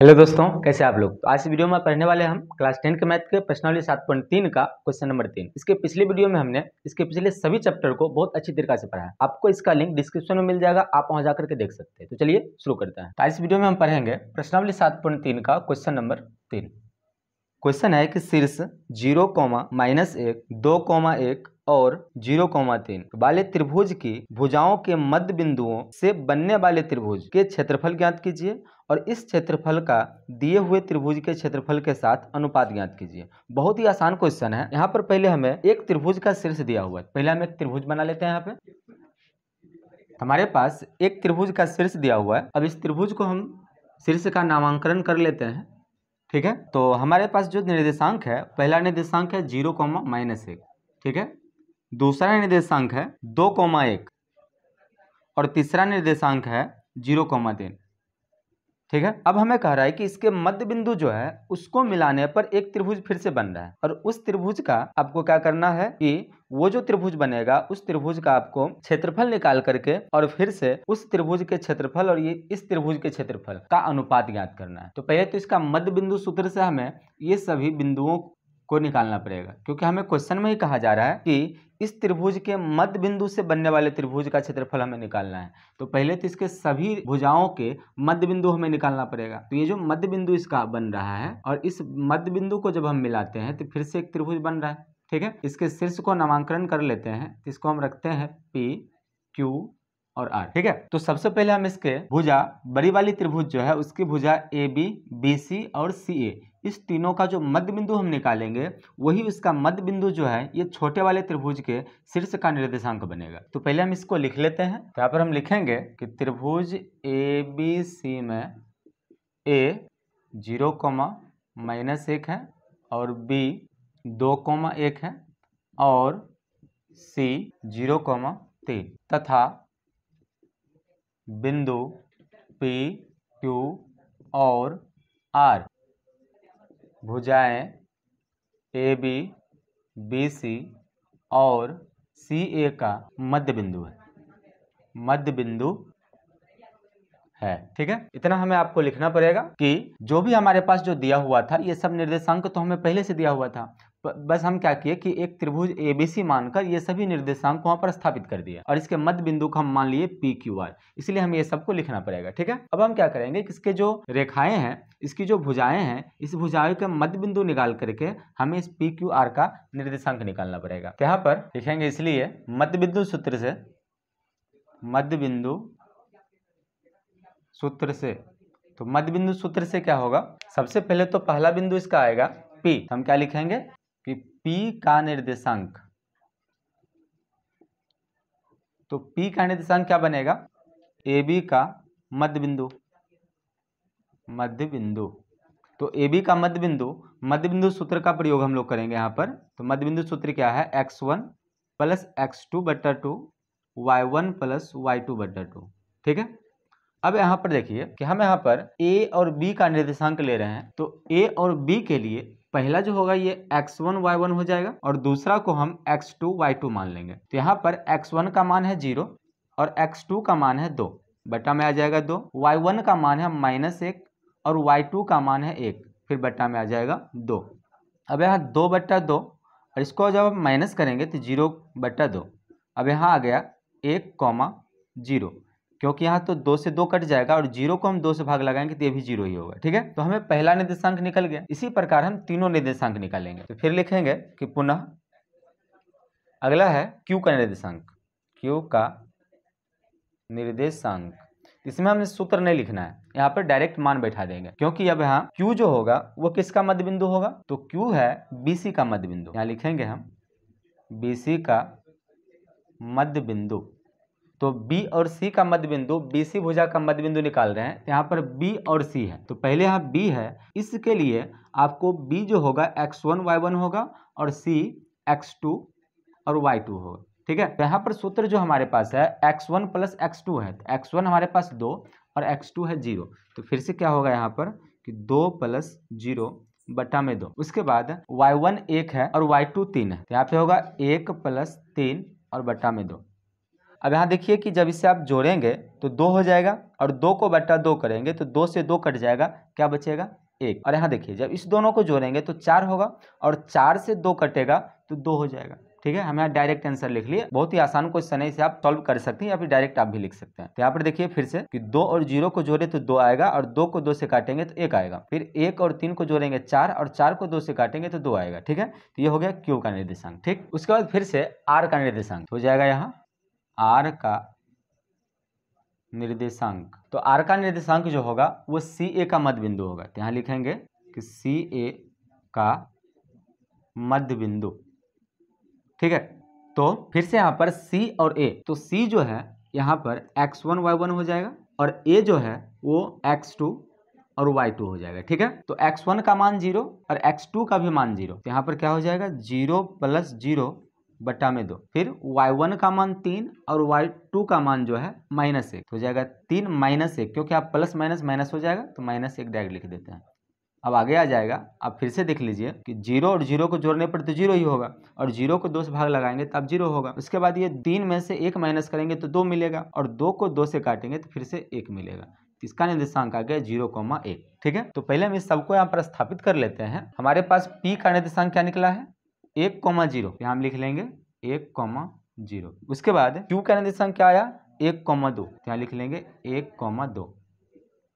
Hello दोस्तों, कैसे आप लोग। तो आज की वीडियो में पढ़ने वाले हम क्लास 10 के मैथ के प्रश्नावली 7.3 का क्वेश्चन नंबर 3। इसके पिछले वीडियो में हमने इसके पिछले सभी चैप्टर को बहुत अच्छी तरीके से पढ़ा है। आपको इसका लिंक डिस्क्रिप्शन में मिल जाएगा, आप वहां जाकर के देख सकते हैं। तो चलिए शुरू करते हैं। तो आज इस वीडियो में हम पढ़ेंगे प्रश्नावली 7.3 का क्वेश्चन नंबर 3। क्वेश्चन है कि शीर्ष 0,-1, 2,1 और 0,3 वाले त्रिभुज की भुजाओं के मध्य बिंदुओं से बनने वाले त्रिभुज के क्षेत्रफल ज्ञात कीजिए और इस क्षेत्रफल का दिए हुए त्रिभुज के क्षेत्रफल के साथ अनुपात ज्ञात कीजिए। बहुत ही आसान क्वेश्चन है। यहाँ पर पहले हमें एक त्रिभुज का शीर्ष दिया हुआ है। पहले हम एक त्रिभुज बना लेते हैं। यहाँ पे हमारे पास एक त्रिभुज का शीर्ष दिया हुआ है। अब इस त्रिभुज को हम शीर्ष का नामांकन कर लेते हैं। ठीक है, तो हमारे पास जो निर्देशांक है, पहला निर्देशांक है 0,-1। ठीक है, दूसरा निर्देशांक है 2,1 और तीसरा निर्देशांक है 0,3। ठीक है, अब हमें कह रहा है कि इसके मध्य बिंदु जो है उसको मिलाने पर एक त्रिभुज फिर से बन रहा है और उस त्रिभुज का आपको क्या करना है कि वो जो त्रिभुज बनेगा उस त्रिभुज का आपको क्षेत्रफल निकाल करके और फिर से उस त्रिभुज के क्षेत्रफल और ये इस त्रिभुज के क्षेत्रफल का अनुपात ज्ञात करना है। तो पहले तो इसका मध्य बिंदु सूत्र से हमें ये सभी बिंदुओं को निकालना पड़ेगा, क्योंकि हमें क्वेश्चन में ही कहा जा रहा है कि इस त्रिभुज के मध्य बिंदु से बनने वाले त्रिभुज का क्षेत्रफल हमें निकालना है। तो पहले तो इसके सभी भुजाओं के मध्य बिंदु हमें निकालना पड़ेगा। तो ये जो मध्य बिंदु इसका बन रहा है और इस मध्य बिंदु को जब हम मिलाते हैं तो फिर से एक त्रिभुज बन रहा है। ठीक है, इसके शीर्ष को नामांकन कर लेते हैं। इसको हम रखते हैं P, Q और R। ठीक है, तो सबसे पहले हम इसके भुजा बड़ी वाली त्रिभुज जो है उसकी भुजा AB, BC और CA, इस तीनों का जो मध्य बिंदु हम निकालेंगे वही उसका मध्य बिंदु जो है ये छोटे वाले त्रिभुज के शीर्ष का निर्देशांक बनेगा। तो पहले हम इसको लिख लेते हैं। तो यहाँ पर हम लिखेंगे कि त्रिभुज ABC में A 0,-1 है और B 2,1 है और C 0,3 तथा बिंदु P, Q और R भुजाएं AB, BC और CA का मध्य बिंदु है। मध्य बिंदु है। ठीक है, इतना हमें आपको लिखना पड़ेगा कि जो भी हमारे पास जो दिया हुआ था ये सब निर्देशांक तो हमें पहले से दिया हुआ था। बस हम क्या किए कि एक त्रिभुज ABC मानकर ये सभी निर्देशांक वहां पर स्थापित कर दिए और इसके मध्य बिंदु का हम मान लिए PQR, इसलिए हमें ये सबको लिखना पड़ेगा। ठीक है, अब हम क्या करेंगे कि इसके जो रेखाएं हैं, इसकी जो भुजाएं हैं, इस भुजाएं के मध्य बिंदु निकाल करके हमें इस PQR का निर्देशांक निकालना पड़ेगा। तो यहाँ पर लिखेंगे इसलिए मध्य बिंदु सूत्र से, मध्य बिंदु सूत्र से, तो मध्य बिंदु सूत्र से क्या होगा, सबसे पहले तो पहला बिंदु इसका आएगा P। हम क्या लिखेंगे कि P का निर्देशांक, तो P का निर्देशांक क्या बनेगा, AB का मध्य बिंदु। मध्य बिंदु, तो AB का मध्य बिंदु सूत्र का प्रयोग हम लोग करेंगे यहाँ पर। तो मध्य बिंदु सूत्र क्या है, x1 + x2/2 y1 + y2/2। ठीक है, अब यहाँ पर देखिए कि हम यहाँ पर A और B का निर्देशांक ले रहे हैं। तो A और B के लिए पहला जो होगा ये x1 y1 हो जाएगा और दूसरा को हम x2 y2 मान लेंगे। तो यहाँ पर x1 का मान है 0 और x2 का मान है 2, बटा में आ जाएगा 2। y1 का मान है -1 और y2 का मान है 1, फिर बटा में आ जाएगा 2। अब यहाँ 2/2 और इसको जब हम माइनस करेंगे तो 0/2। अब यहाँ आ गया 1,0, क्योंकि यहाँ तो 2 से 2 कट जाएगा और 0 को हम 2 से भाग लगाएंगे तो ये भी 0 ही होगा। ठीक है, तो हमें पहला निर्देशांक निकल गया। इसी प्रकार हम तीनों निर्देशांक निकालेंगे। तो फिर लिखेंगे कि पुनः अगला है Q का निर्देशांक। Q का निर्देशांक, इसमें हमें सूत्र नहीं लिखना है, यहाँ पर डायरेक्ट मान बैठा देंगे, क्योंकि अब यहाँ Q जो होगा वो किसका मध्य बिंदु होगा, तो Q है BC का मध्य बिंदु। यहाँ लिखेंगे हम BC का मध्य बिंदु। तो B और C का मध्य बिंदु, BC भुजा का मध्य बिंदु निकाल रहे हैं। यहाँ पर B और C है, तो पहले यहाँ B है, इसके लिए आपको B जो होगा x1 y1 होगा और C x2 और y2 होगा। ठीक है, तो यहाँ पर सूत्र जो हमारे पास है x1 + x2 है। तो x1 हमारे पास 2 और x2 है 0, तो फिर से क्या होगा यहाँ पर कि 2 + 0 बटा में 2। उसके बाद y1 1 है और y2 3 है, तो यहाँ पे होगा 1 + 3 और बटा में 2। अब यहाँ देखिए कि जब इसे आप जोड़ेंगे तो 2 हो जाएगा और 2 को बटा 2 करेंगे तो 2 से 2 कट जाएगा, क्या बचेगा 1। और यहाँ देखिए जब इस दोनों को जोड़ेंगे तो 4 होगा और 4 से 2 कटेगा तो 2 हो जाएगा। ठीक है, हम यहाँ डायरेक्ट आंसर लिख लिए। बहुत ही आसान क्वेश्चन है, इसे आप सॉल्व कर सकते हैं या फिर डायरेक्ट आप भी लिख सकते हैं। तो यहाँ पर देखिए फिर से कि 2 और 0 को जोड़े तो 2 आएगा और 2 को 2 से काटेंगे तो 1 आएगा। फिर 1 और 3 को जोड़ेंगे 4 और 4 को 2 से काटेंगे तो 2 आएगा। ठीक है, तो ये हो गया Q का निर्देशांक। ठीक, उसके बाद फिर से R का निर्देशांक हो जाएगा यहाँ R का निर्देशांक। तो R का निर्देशांक जो होगा वो CA का मध्य बिंदु होगा। तो यहाँ लिखेंगे कि CA का मध्य बिंदु। ठीक है, तो फिर से यहाँ पर C और A, तो C जो है यहाँ पर x1 y1 हो जाएगा और A जो है वो x2 और y2 हो जाएगा। ठीक है, तो x1 का मान 0 और x2 का भी मान 0, तो यहाँ पर क्या हो जाएगा 0 + 0 बटा में 2। फिर y1 का मान 3 और y2 का मान जो है -1 हो जाएगा 3 -1, क्योंकि आप प्लस माइनस माइनस हो जाएगा तो -1 डायरेक्ट लिख देते हैं। अब आगे आ जाएगा, आप फिर से देख लीजिए कि 0 और 0 को जोड़ने पर तो 0 ही होगा और 0 को 2 से भाग लगाएंगे तब 0 होगा। उसके बाद ये 3 में से 1 माइनस करेंगे तो 2 मिलेगा और 2 को 2 से काटेंगे तो फिर से 1 मिलेगा। तो इसका निर्देशांक आ गया 0,1। ठीक है, तो पहले हम इस सबको यहाँ पर स्थापित कर लेते हैं। हमारे पास P का निर्देशांक क्या निकला है 1,0, यहाँ हम लिख लेंगे 1,0। उसके बाद Q का निर्देशांक क्या आया 1,2, यहाँ लिख लेंगे 1,2।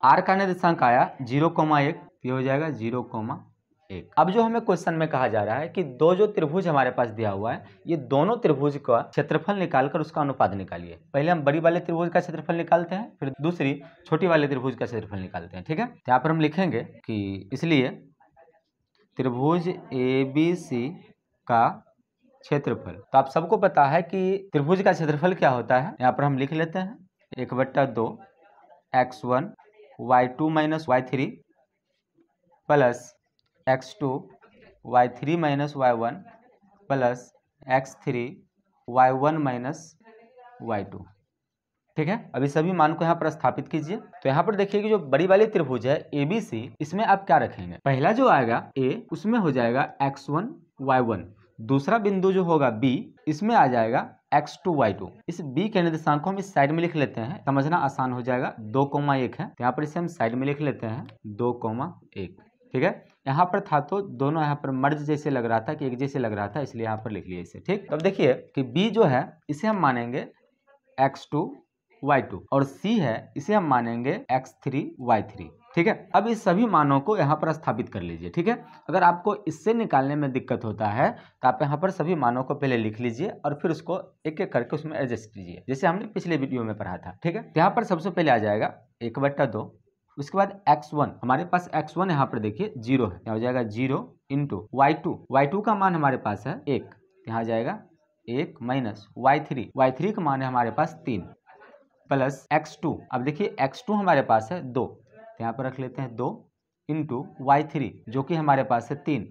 R का निर्देशांक आया 0,1, ये हो जाएगा 0,1। अब जो हमें क्वेश्चन में कहा जा रहा है कि दो जो त्रिभुज हमारे पास दिया हुआ है, ये दोनों त्रिभुज का क्षेत्रफल निकालकर उसका अनुपात निकालिए। पहले हम बड़ी वाले त्रिभुज का क्षेत्रफल निकालते हैं, फिर दूसरी छोटी वाले त्रिभुज का क्षेत्रफल निकालते हैं। ठीक है, यहाँ पर हम लिखेंगे कि इसलिए त्रिभुज ABC का क्षेत्रफल, तो आप सबको पता है कि त्रिभुज का क्षेत्रफल क्या होता है। यहाँ पर हम लिख लेते हैं 1/2 x1 y2 - y3 plus x2 y3 - y1 plus x3 y1 - y2। ठीक है, अभी सभी मान को यहाँ पर स्थापित कीजिए। तो यहाँ पर देखिए कि जो बड़ी वाली त्रिभुज है ABC, इसमें आप क्या रखेंगे, पहला जो आएगा A उसमें हो जाएगा x1 y1, दूसरा बिंदु जो होगा B इसमें आ जाएगा x2 y2। इस B के निर्देशांक को हम इस साइड में लिख लेते हैं, समझना आसान हो जाएगा। 2,1 है, तो यहाँ पर इसे हम साइड में लिख लेते हैं 2,1। ठीक है, यहाँ पर था तो दोनों यहाँ पर मर्ज जैसे लग रहा था कि एक जैसे लग रहा था, इसलिए यहाँ पर लिख लिया इसे। ठीक, तो अब देखिए कि B जो है इसे हम मानेंगे x2 y2 और C है इसे हम मानेंगे x3 y3। ठीक है, अब इस सभी मानों को यहाँ पर स्थापित कर लीजिए। ठीक है, अगर आपको इससे निकालने में दिक्कत होता है तो आप यहाँ पर सभी मानों को पहले लिख लीजिए और फिर उसको एक एक करके उसमें एडजस्ट कीजिए, जैसे हमने पिछले वीडियो में पढ़ा था। ठीक है, यहाँ पर सबसे पहले आ जाएगा 1/2, उसके बाद x1, हमारे पास x1 यहाँ पर देखिए 0 है, यहाँ हो जाएगा 0 × y2 का मान हमारे पास है 1, यहाँ आ जाएगा 1 माइनस y3 का मान है हमारे पास 3 प्लस x2। अब देखिए x2 हमारे पास है 2, तो यहाँ पर रख लेते हैं 2 × y3 जो कि हमारे पास है 3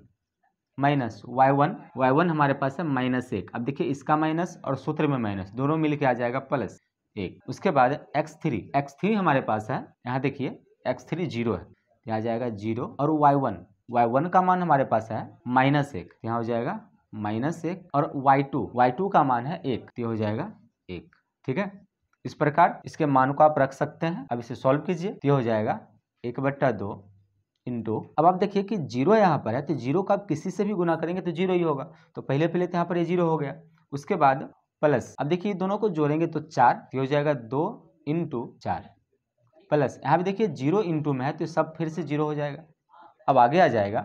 माइनस y1 हमारे पास है -1। अब देखिए इसका माइनस और सूत्र में माइनस दोनों मिल के आ जाएगा +1। उसके बाद x3 हमारे पास है, यहाँ देखिए x3 0 है, यहाँ आ जाएगा 0 और y1 का मान हमारे पास है -1, यहाँ हो जाएगा -1 और y2 का मान है 1, तो हो जाएगा 1। ठीक है, इस प्रकार इसके मान को आप रख सकते हैं। अब इसे सॉल्व कीजिए, तो हो जाएगा 1/2 इंटू, अब आप देखिए कि 0 यहाँ पर है तो 0 का आप किसी से भी गुना करेंगे तो 0 ही होगा, तो पहले तो यहाँ पर ये 0 हो गया। उसके बाद प्लस, अब देखिए दोनों को जोड़ेंगे तो 4, तो हो जाएगा 2 × 4 प्लस, यहाँ भी देखिए 0 इंटू में है तो सब फिर से 0 हो जाएगा। अब आगे आ जाएगा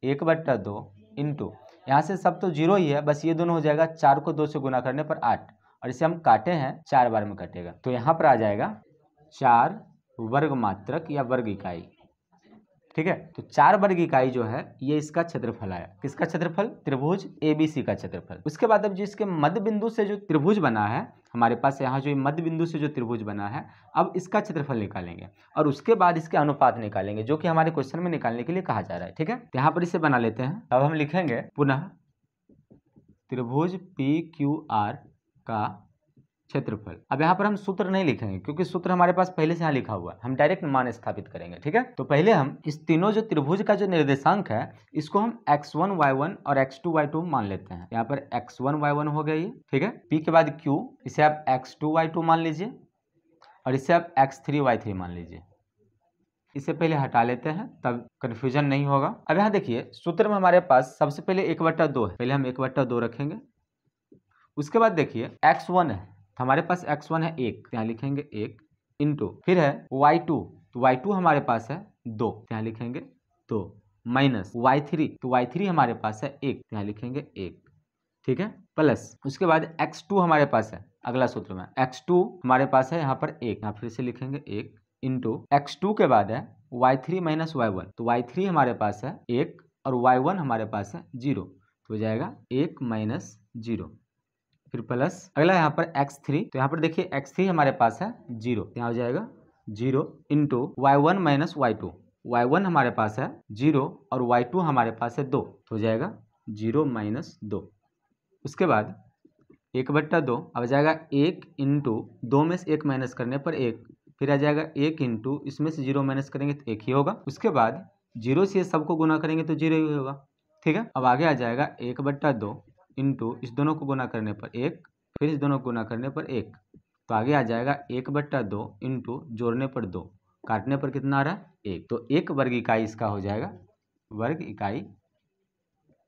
1/2 इंटू, यहाँ से सब तो 0 ही है, बस ये दोनों हो जाएगा 4 को 2 से गुना करने पर 8 और इसे हम काटे हैं 4 बार में कटेगा, तो यहाँ पर आ जाएगा 4 वर्ग मात्रक या वर्ग इकाई। ठीक है, तो 4 वर्ग इकाई जो है ये इसका क्षेत्रफल आया। किसका क्षेत्रफल, त्रिभुज ABC का क्षेत्रफल। उसके बाद अब जिसके मध्य बिंदु से जो त्रिभुज बना है हमारे पास, यहाँ जो मध्य बिंदु से जो त्रिभुज बना है, अब इसका क्षेत्रफल निकालेंगे और उसके बाद इसके अनुपात निकालेंगे, जो कि हमारे क्वेश्चन में निकालने के लिए कहा जा रहा है। ठीक है, यहाँ पर इसे बना लेते हैं। अब हम लिखेंगे पुनः त्रिभुज PQR का क्षेत्रफल। अब यहाँ पर हम सूत्र नहीं लिखेंगे क्योंकि सूत्र हमारे पास पहले से यहाँ लिखा हुआ है, हम डायरेक्ट मान स्थापित करेंगे। ठीक है, तो पहले हम इस तीनों जो त्रिभुज का जो निर्देशांक है इसको हम x1 y1 और x2 y2 मान लेते हैं। यहाँ पर x1 y1 हो गया ये। ठीक है, p के बाद q, इसे आप x2 y2 मान लीजिए और इसे आप x3 y3 मान लीजिए। इसे पहले हटा लेते हैं तब कंफ्यूजन नहीं होगा। अब यहाँ देखिए सूत्र में हमारे पास सबसे पहले 1/2 है, पहले हम 1/2 रखेंगे। उसके बाद देखिए x1 है तो हमारे पास x1 है 1, यहाँ लिखेंगे 1 इंटू, फिर है y2 तो y2 हमारे पास है 2, यहाँ लिखेंगे 2, माइनस y3 तो y3 हमारे पास है 1, यहाँ लिखेंगे 1। ठीक है, प्लस उसके बाद x2 हमारे पास है, अगला सूत्र में x2 हमारे पास है यहाँ पर 1, यहाँ फिर से लिखेंगे 1 इंटू x2 के बाद है y3 माइनस y1 तो y3 हमारे पास है 1 और y1 हमारे पास है 0, तो हो जाएगा 1 माइनस 0, फिर प्लस अगला यहाँ पर x3 तो यहाँ पर देखिए x3 हमारे पास है 0, यहाँ हो जाएगा 0 into y1 minus y2, y1 हमारे पास है 0 और y2 हमारे पास है 2, तो हो जाएगा 0 माइनस 2। उसके बाद 1/2 अब जाएगा 1 इंटू 2 में से 1 माइनस करने पर 1, फिर आ जाएगा 1 इंटू इसमें से 0 माइनस करेंगे तो 1 ही होगा। उसके बाद 0 से सबको गुना करेंगे तो 0 ही होगा। ठीक है, अब आगे आ जाएगा 1/2 इंटू इस दोनों को गुना करने पर 1, फिर इस दोनों को गुना करने पर 1, तो आगे आ जाएगा 1/2 इंटू जोड़ने पर 2, काटने पर कितना आ रहा है 1, तो 1 वर्ग इकाई इसका हो जाएगा, वर्ग इकाई।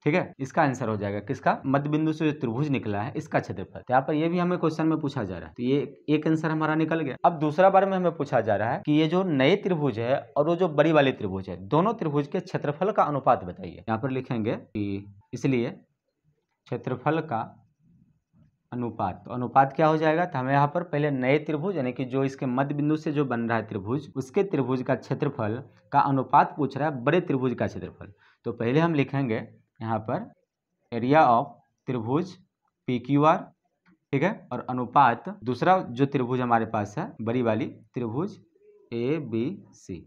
ठीक है, इसका आंसर हो जाएगा किसका, मध्य बिंदु से जो त्रिभुज निकला है इसका क्षेत्रफल। तो यहाँ पर ये भी हमें क्वेश्चन में पूछा जा रहा है, तो ये एक आंसर हमारा निकल गया। अब दूसरा बार में हमें पूछा जा रहा है कि ये जो नए त्रिभुज है और वो जो बड़ी वाली त्रिभुज है, दोनों त्रिभुज के क्षेत्रफल का अनुपात बताइए। यहाँ पर लिखेंगे कि इसलिए क्षेत्रफल का अनुपात, तो अनुपात क्या हो जाएगा, तो हमें यहाँ पर पहले नए त्रिभुज यानी कि जो इसके मध्य बिंदु से जो बन रहा है त्रिभुज, उसके त्रिभुज का क्षेत्रफल का अनुपात पूछ रहा है बड़े त्रिभुज का क्षेत्रफल। तो पहले हम लिखेंगे यहाँ पर एरिया ऑफ त्रिभुज PQR। ठीक है, और अनुपात दूसरा जो त्रिभुज हमारे पास है बड़ी वाली त्रिभुज ABC।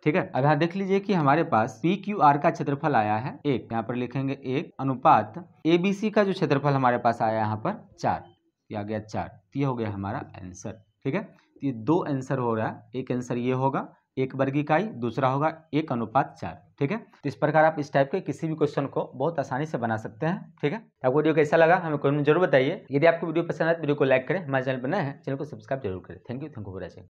ठीक है, अब यहाँ देख लीजिए कि हमारे पास PQR का क्षेत्रफल आया है 1, यहाँ पर लिखेंगे 1 अनुपात ABC का जो क्षेत्रफल हमारे पास आया यहाँ पर 4, ये आ गया 4, तो ये हो गया हमारा आंसर। ठीक है, तो ये 2 आंसर हो रहा है, एक आंसर ये होगा 1 वर्ग इकाई, दूसरा होगा 1 अनुपात 4। ठीक है, तो इस प्रकार आप इस टाइप के किसी भी क्वेश्चन को बहुत आसानी से बना सकते हैं। ठीक है, आपको वीडियो कैसा लगा हमें कमेंट में जरूर बताइए। यदि आपको वीडियो पसंद आए तो वीडियो को लाइक करें, हमारे चैनल पर नए हैं चैनल को सब्सक्राइब जरूर करें। Thank you for watching.